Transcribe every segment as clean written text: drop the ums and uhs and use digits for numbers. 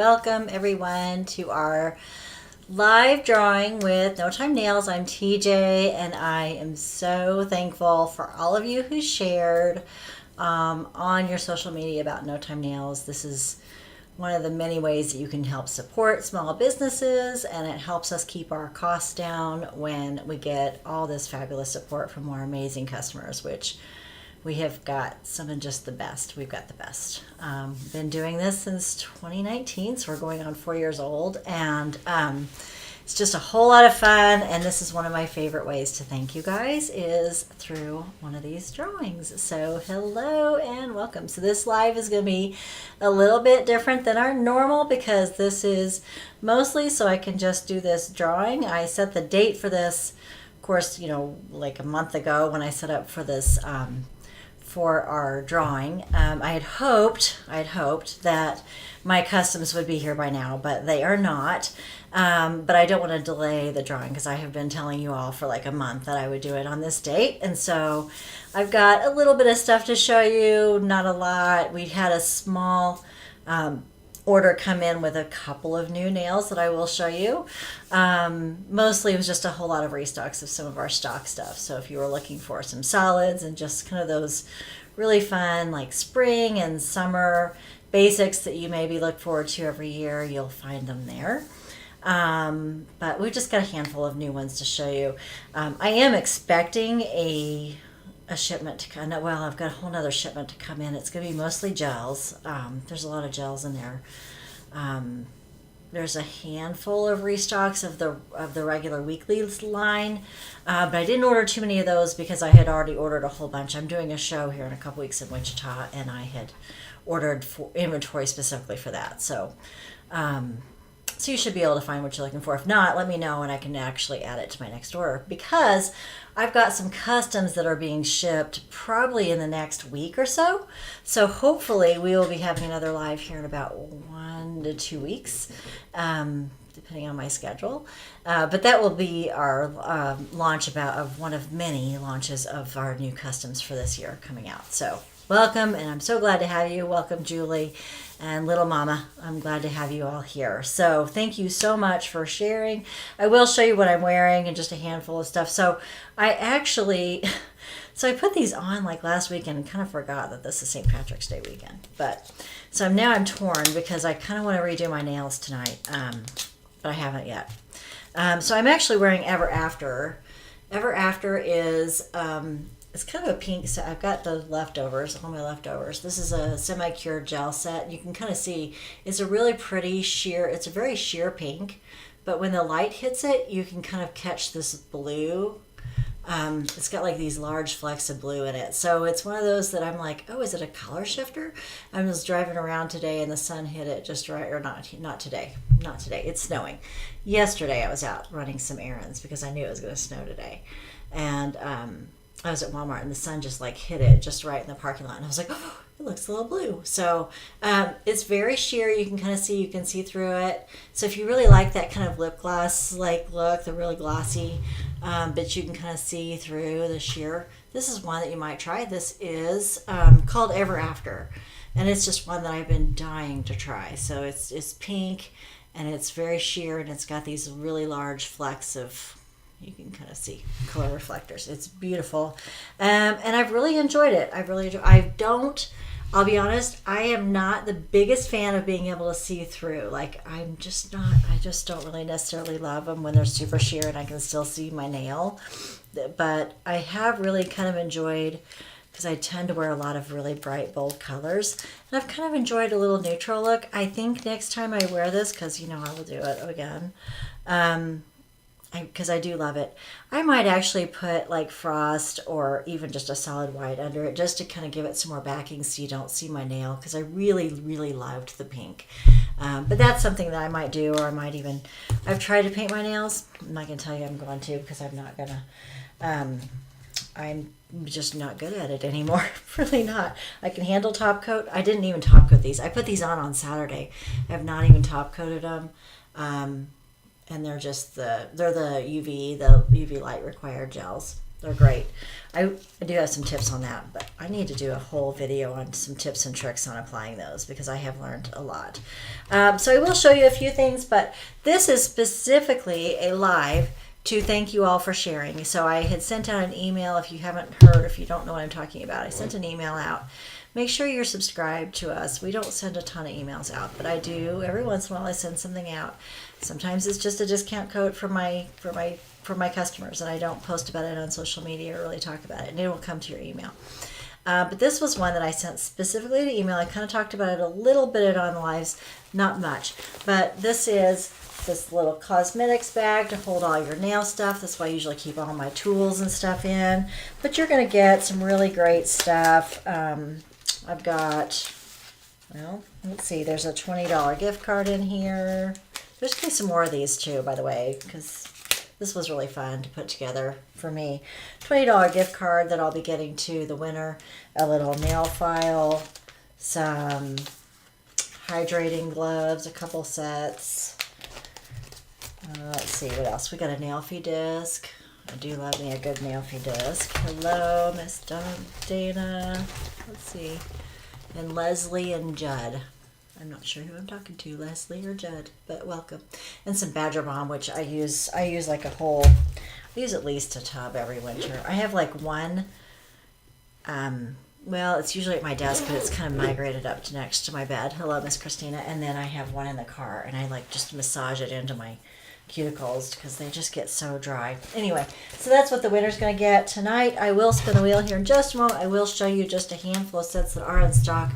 welcome everyone to our live drawing with No Time Nails. I'm TJ, and I am so thankful for all of you who shared on your social media about No Time Nails. This is one of the many ways that you can help support small businesses, and it helps us keep our costs down when we get all this fabulous support from our amazing customers, which we have got some of just the best. We've got the best. Been doing this since 2019, so we're going on 4 years old, and it's just a whole lot of fun. And this is one of my favorite ways to thank you guys is through one of these drawings. So hello and welcome. So this live is going to be a little bit different than our normal because this is mostly so I can just do this drawing. I set the date for this, of course, like a month ago when I set up for this for our drawing. I had hoped that my customs would be here by now, but they are not. But I don't want to delay the drawing because I have been telling you all for like a month that I would do it on this date. And so I've got a little bit of stuff to show you, not a lot. We had a small order come in with a couple of new nails that I will show you. Mostly it was just a whole lot of restocks of some of our stock stuff. So if you were looking for some solids and just kind of those really fun like spring and summer basics that you maybe look forward to every year, you'll find them there. But we've just got a handful of new ones to show you. I am expecting a shipment to come. Well, I've got a whole nother shipment to come in. It's going to be mostly gels. There's a lot of gels in there. There's a handful of restocks of the regular weekly line, but I didn't order too many of those because I had already ordered a whole bunch. I'm doing a show here in a couple weeks in Wichita, and I had ordered for inventory specifically for that. So you should be able to find what you're looking for. If not, let me know and I can actually add it to my next order, because I've got some customs that are being shipped probably in the next week or so. So hopefully we will be having another live here in about 1 to 2 weeks, depending on my schedule. But that will be our launch of one of many launches of our new customs for this year coming out. So welcome, and I'm so glad to have you. Welcome, Julie and Little Mama. I'm glad to have you all here. So thank you so much for sharing. I will show you what I'm wearing and just a handful of stuff. So I put these on like last week and kind of forgot that this is St. Patrick's Day weekend. But so now I'm torn because I kind of want to redo my nails tonight, but I haven't yet. So I'm actually wearing Ever After. Ever After is it's kind of a pink, so I've got the leftovers, all my leftovers. This is a semi-cured gel set. You can kind of see it's a really pretty sheer, it's a very sheer pink, but when the light hits it, you can kind of catch this blue. It's got like these large flecks of blue in it. So it's one of those that I'm like, oh, is it a color shifter? I was driving around today and the sun hit it just right, or not today, it's snowing. Yesterday I was out running some errands because I knew it was going to snow today. And I was at Walmart and the sun just like hit it just right in the parking lot. And I was like, oh, it looks a little blue. So it's very sheer. You can see through it. So if you really like that kind of lip gloss like look, the really glossy, but you can kind of see through the sheer, this is one that you might try. This is called Ever After. And it's just one that I've been dying to try. So it's pink and it's very sheer and it's got these really large flecks of, you can kind of see color reflectors. It's beautiful. And I've really enjoyed it. I'll be honest, I am not the biggest fan of being able to see through. Like, I just don't really necessarily love them when they're super sheer and I can still see my nail. But I have really kind of enjoyed, because I tend to wear a lot of really bright, bold colors. And I've kind of enjoyed a little neutral look. I think next time I wear this, because I will do it again, because I do love it, I might actually put like frost or even just a solid white under it just to kind of give it some more backing so you don't see my nail, because I really, really loved the pink. But that's something that I might do, or I've tried to paint my nails. I'm not going to tell you I'm going to, because I'm not going to. I'm just not good at it anymore. Really not. I can handle top coat. I didn't even top coat these. I put these on Saturday. I have not even top coated them. And they're just the UV light required gels. They're great. I do have some tips on that, but I need to do a whole video on some tips and tricks on applying those because I have learned a lot. So I will show you a few things, but this is specifically a live to thank you all for sharing. So I had sent out an email. If you haven't heard, if you don't know what I'm talking about, I sent an email out. Make sure you're subscribed to us. We don't send a ton of emails out, but I do every once in a while. I send something out. Sometimes it's just a discount code for my customers, and I don't post about it on social media or really talk about it, and it will come to your email. But this was one that I sent specifically to email. I kind of talked about it a little bit on lives, not much, but this is this little cosmetics bag to hold all your nail stuff. That's why I usually keep all my tools and stuff in. But you're going to get some really great stuff. I've got, well, let's see, there's a $20 gift card in here. There's going to be some more of these too, by the way, because this was really fun to put together for me. $20 gift card that I'll be getting to the winner. A little nail file, some hydrating gloves, a couple sets. Let's see what else. We got a Nailfie disc. I do love me a good Nailfie disc. Hello, Miss Dana. Let's see. And Leslie and Judd. I'm not sure who I'm talking to, Leslie or Judd, but welcome. And some Badger Balm, which I use like a whole, I use at least a tub every winter. I have like one, well, it's usually at my desk, but it's kind of migrated up to next to my bed. Hello, Miss Christina. And then I have one in the car, and I like just massage it into my cuticles because they just get so dry. Anyway, so that's what the winner's going to get tonight. I will spin a wheel here in just a moment. I will show you just a handful of sets that are in stock.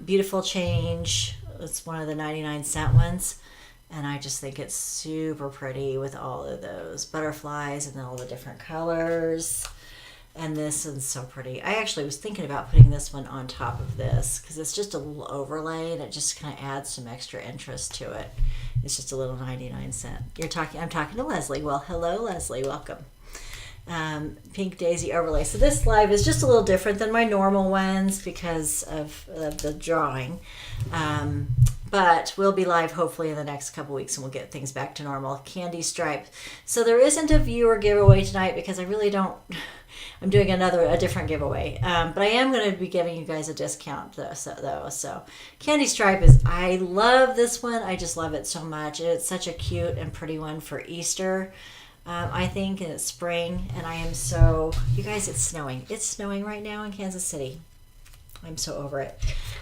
Beautiful Change. It's one of the 99-cent ones, and I just think it's super pretty with all of those butterflies and all the different colors. And this is so pretty. I actually was thinking about putting this one on top of this because it's just a little overlay and it just kind of adds some extra interest to it. It's just a little 99-cent. I'm talking to Leslie. Well, hello, Leslie. Welcome. Pink Daisy overlay. So this live is just a little different than my normal ones because of the drawing. But we'll be live hopefully in the next couple weeks and we'll get things back to normal. Candy Stripe. So there isn't a viewer giveaway tonight because I really don't. I'm doing a different giveaway. But I am going to be giving you guys a discount though. So Candy Stripe I love this one. I just love it so much. It's such a cute and pretty one for Easter. I think, and it's spring, and I am so, you guys, it's snowing. It's snowing right now in Kansas City. I'm so over it.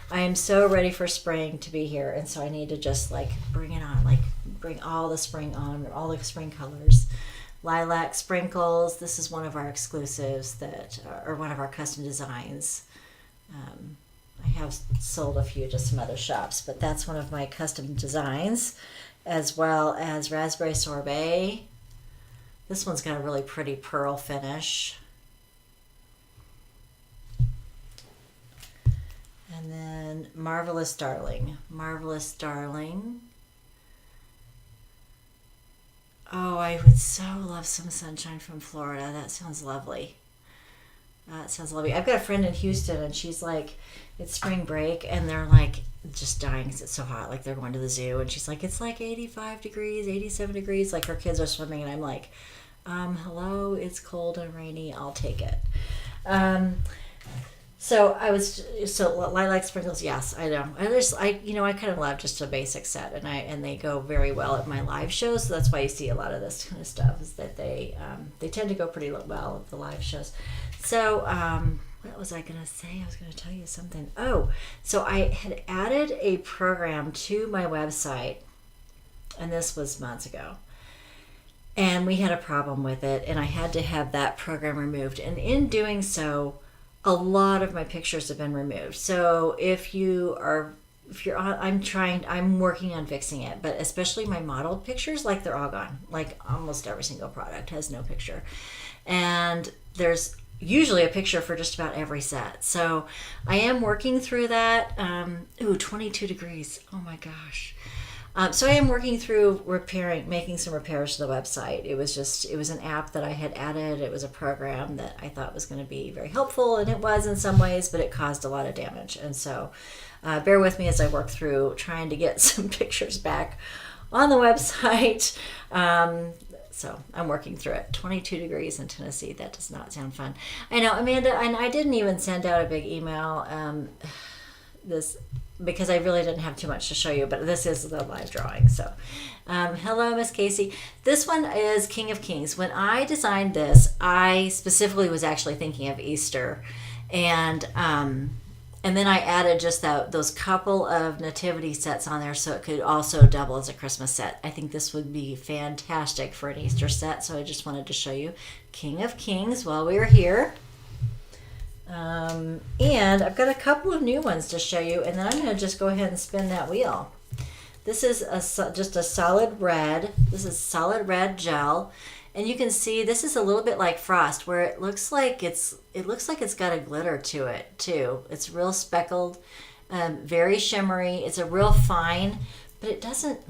I am so ready for spring to be here, and so I need to just like bring it on, like bring all the spring on, all the spring colors. Lilac Sprinkles. This is one of our exclusives that are one of our custom designs. I have sold a few to some other shops, but that's one of my custom designs, as well as Raspberry Sorbet. This one's got a really pretty pearl finish. And then Marvelous Darling. Marvelous Darling. Oh, I would so love some sunshine from Florida. That sounds lovely. That sounds lovely. I've got a friend in Houston, and she's like, it's spring break, and they're like just dying because it's so hot. Like they're going to the zoo, and she's like, it's like 85 degrees, 87 degrees. Like her kids are swimming, and I'm like, hello, it's cold and rainy. I'll take it. So Lilac Sprinkles, yes, I know. I kind of love just a basic set, and they go very well at my live shows. So that's why you see a lot of this kind of stuff is that they tend to go pretty well at the live shows. So what was I gonna say? I was gonna tell you something. Oh, so I had added a program to my website, and this was months ago. And we had a problem with it, and I had to have that program removed. And in doing so, a lot of my pictures have been removed. So I'm working on fixing it, but especially my modeled pictures, like they're all gone. Like almost every single product has no picture. And there's usually a picture for just about every set. So I am working through that. 22 degrees. Oh my gosh. So I am working through making some repairs to the website. It was an app that I had added. It was a program that I thought was going to be very helpful, and it was in some ways, but it caused a lot of damage. And so bear with me as I work through trying to get some pictures back on the website. So I'm working through it. 22 degrees in Tennessee. That does not sound fun. I know, Amanda, and I didn't even send out a big email this because I really didn't have too much to show you, but this is the live drawing. So hello, Miss Casey. This one is King of Kings. When I designed this, I specifically was actually thinking of Easter. And then I added just those couple of nativity sets on there so it could also double as a Christmas set. I think this would be fantastic for an Easter set, so I just wanted to show you King of Kings while we were here. And I've got a couple of new ones to show you, and then I'm going to just go ahead and spin that wheel. This is just a solid red. This is solid red gel. And you can see this is a little bit like frost, where it looks like it's got a glitter to it too. It's real speckled, very shimmery. It's a real fine, but it doesn't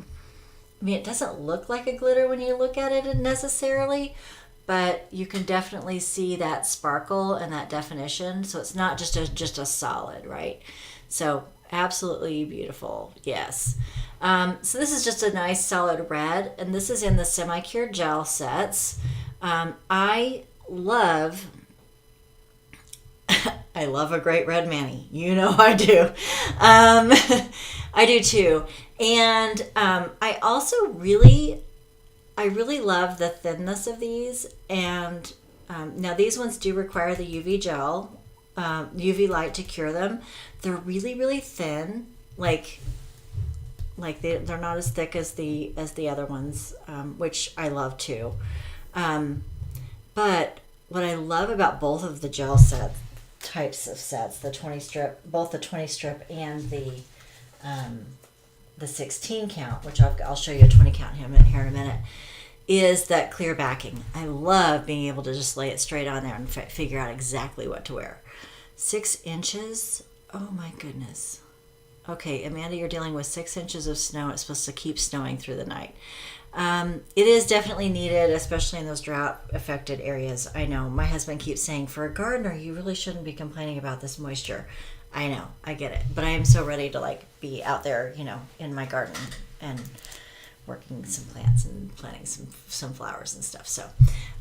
look like a glitter when you look at it necessarily, but you can definitely see that sparkle and that definition. So it's not just a solid, right? So absolutely beautiful, yes. So this is just a nice solid red, and this is in the semi-cured gel sets. I love a great red mani. You know I do. I do too. And I also really love the thinness of these. And now these ones do require the UV gel, UV light to cure them. They're really, really thin, like they're not as thick as the other ones, which I love too. But what I love about both of the gel types of sets, the 20 strip, both the 20 strip and the 16 count, which I'll show you a 20 count here in a minute, is that clear backing. I love being able to just lay it straight on there and figure out exactly what to wear. 6 inches. Oh my goodness. Okay, Amanda, you're dealing with 6 inches of snow. It's supposed to keep snowing through the night. It is definitely needed, especially in those drought-affected areas. I know. My husband keeps saying, for a gardener, you really shouldn't be complaining about this moisture. I know. I get it. But I am so ready to be out there, in my garden and working some plants and planting some flowers and stuff. So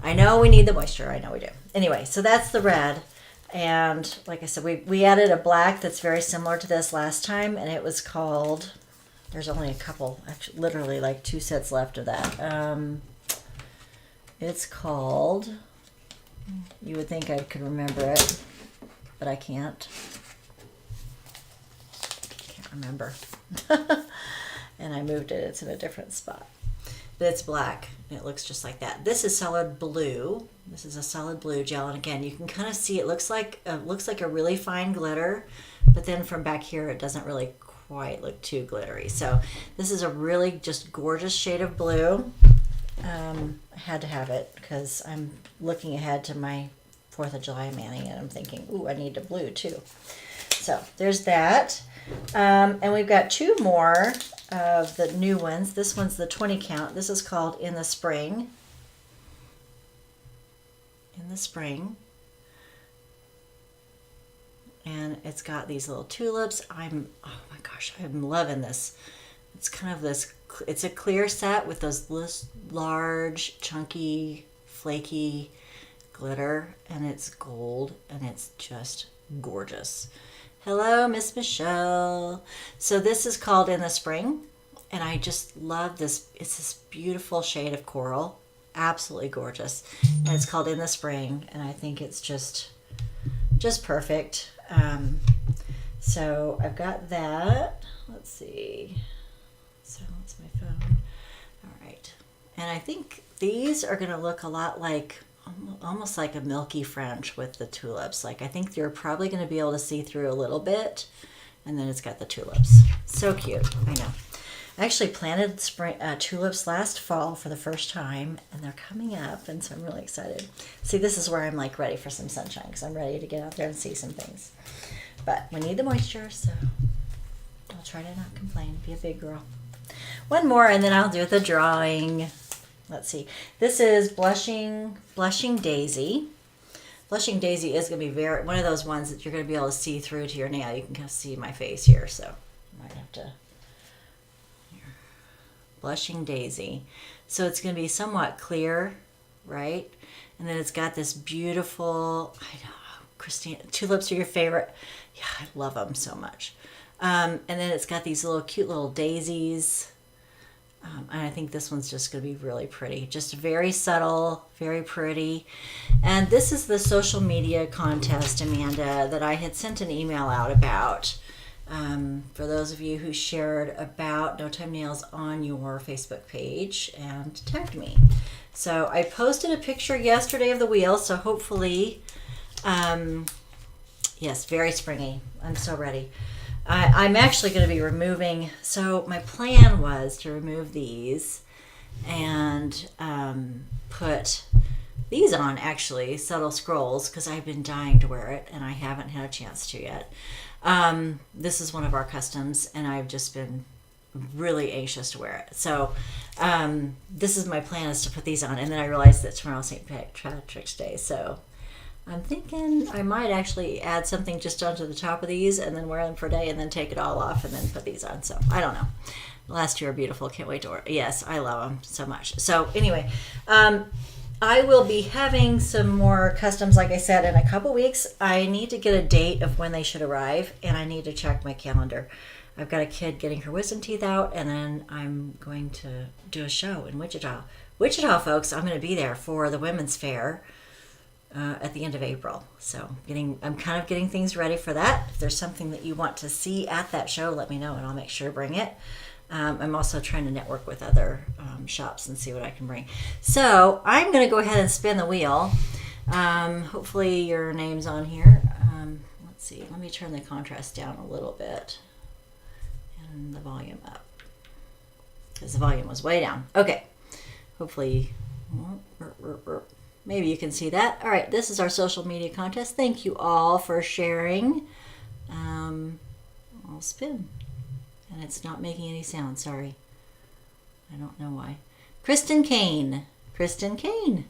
I know we need the moisture. I know we do. Anyway, so that's the red. And like I said, we added a black that's very similar to this last time, and it was called, there's only a couple, actually literally 2 sets left of that. It's called, you would think I could remember it, but I can't remember. And I moved it, it's in a different spot. But it's black, and it looks just like that. This is solid blue. This is a solid blue gel, and again, you can kind of see it looks like a really fine glitter, but then from back here, it doesn't really quite look too glittery. So this is a really just gorgeous shade of blue. I had to have it because I'm looking ahead to my 4th of July mani, and I'm thinking, ooh, I need a blue too. So there's that. And we've got 2 more of the new ones. This one's the 20 count. This is called In the Spring. In the Spring. And it's got these little tulips. Oh my gosh, I'm loving this. It's kind of it's a clear set with those large, chunky, flaky glitter, and it's gold, and it's just gorgeous. Hello, Miss Michelle. So this is called In the Spring, and I just love this. It's this beautiful shade of coral, absolutely gorgeous, and it's called In the Spring, and I think it's just perfect. So I've got that. Let's see. So that's my phone. All right, and I think these are going to look a lot like, almost like a milky French with the tulips. I think you're probably going to be able to see through a little bit, and then it's got the tulips. So cute. I know. I actually planted tulips last fall for the first time, and they're coming up, and so I'm really excited. See, this is where I'm ready for some sunshine, because I'm ready to get out there and see some things. But we need the moisture, so I'll try to not complain. Be a big girl. One more, and then I'll do the drawing. Let's see. This is Blushing Daisy. Blushing Daisy is going to be one of those ones that you're going to be able to see through to your nail. You can kind of see my face here, so I might have to. Here. Blushing Daisy. So it's going to be somewhat clear, right? And then it's got this beautiful, I know, Christine, tulips are your favorite. Yeah, I love them so much. And then it's got these little cute little daisies. And I think this one's just going to be really pretty. Just very subtle, very pretty. And this is the social media contest, Amanda, that I had sent an email out about. For those of you who shared about No Time Nails on your Facebook page and tagged me. So I posted a picture yesterday of the wheel, so hopefully, yes, very springy. I'm so ready. I'm actually going to be removing, so my plan was to remove these and put these on, actually, Subtle Scrolls, because I've been dying to wear it and I haven't had a chance to yet. This is one of our customs and I've just been really anxious to wear it. So this is my plan, is to put these on, and then I realized that tomorrow's St. Patrick's Day, so I'm thinking I might actually add something just onto the top of these and then wear them for a day and then take it all off and then put these on. So I don't know. The last two are beautiful. Can't wait to wear. Yes, I love them so much. So anyway, I will be having some more customs, like I said, in a couple weeks. I need to get a date of when they should arrive, and I need to check my calendar. I've got a kid getting her wisdom teeth out, and then I'm going to do a show in Wichita. Wichita, folks, I'm going to be there for the Women's Fair at the end of April. So I'm kind of getting things ready for that. If there's something that you want to see at that show, let me know, and I'll make sure to bring it. I'm also trying to network with other shops and see what I can bring. So I'm going to go ahead and spin the wheel. Hopefully your name's on here. Let's see. Let me turn the contrast down a little bit and the volume up, because the volume was way down. Okay. Hopefully, maybe you can see that. All right. This is our social media contest. Thank you all for sharing. I'll spin. And it's not making any sound, sorry. I don't know why. Kristen Kane. Kristen Kane.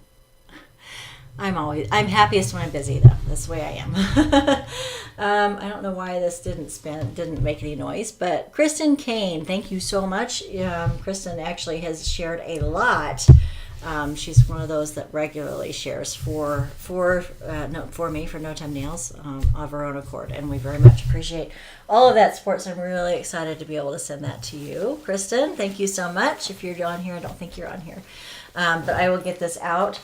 I'm happiest when I'm busy, though. That's the way I am. I don't know why this didn't make any noise, but Kristen Kane, thank you so much. Kristen actually has shared a lot. She's one of those that regularly shares for me, for No Time Nails, of her own accord, and we very much appreciate all of that support. So I'm really excited to be able to send that to you, Kristen. Thank you so much. If you're on here, I don't think you're on here, but I will get this out.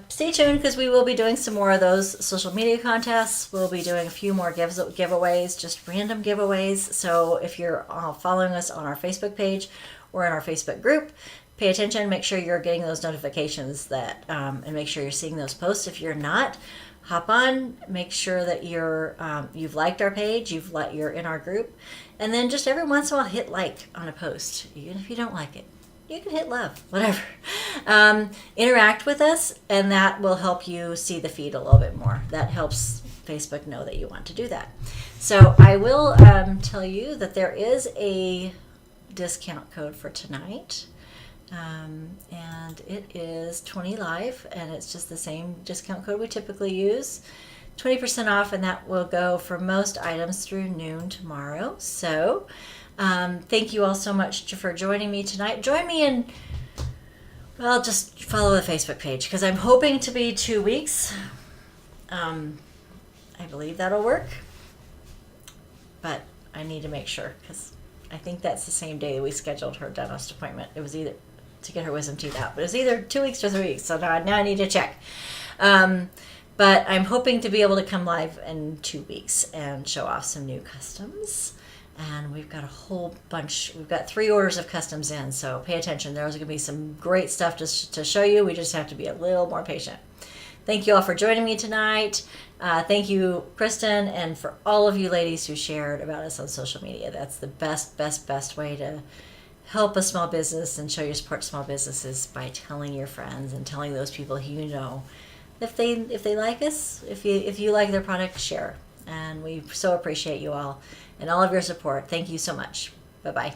Stay tuned, because we will be doing some more of those social media contests. We'll be doing a few more giveaways, just random giveaways. So if you're following us on our Facebook page or in our Facebook group, pay attention, make sure you're getting those notifications and make sure you're seeing those posts. If you're not, hop on, make sure that you've liked our page, you're in our group, and then just every once in a while hit like on a post, even if you don't like it. You can hit love, whatever. Interact with us, and that will help you see the feed a little bit more. That helps Facebook know that you want to do that. So I will tell you that there is a discount code for tonight. And it is 20 live, and it's just the same discount code we typically use, 20% off, and that will go for most items through noon tomorrow. So thank you all so much for joining me tonight. Join me in, well, just follow the Facebook page, because I'm hoping to be 2 weeks. I believe that'll work, but I need to make sure, because I think that's the same day we scheduled her dentist appointment. It was either to get her wisdom teeth out, but it was either 2 weeks or 3 weeks, so now I need to check. But I'm hoping to be able to come live in 2 weeks and show off some new customs. And we've got a whole bunch. We've got 3 orders of customs in, so pay attention. There's going to be some great stuff to show you. We just have to be a little more patient. Thank you all for joining me tonight. Thank you, Kristen, and for all of you ladies who shared about us on social media. That's the best way to help a small business and show your support to small businesses, by telling your friends and telling those people who you know. If they like us, if you like their product, share. And we so appreciate you all and all of your support. Thank you so much. Bye-bye.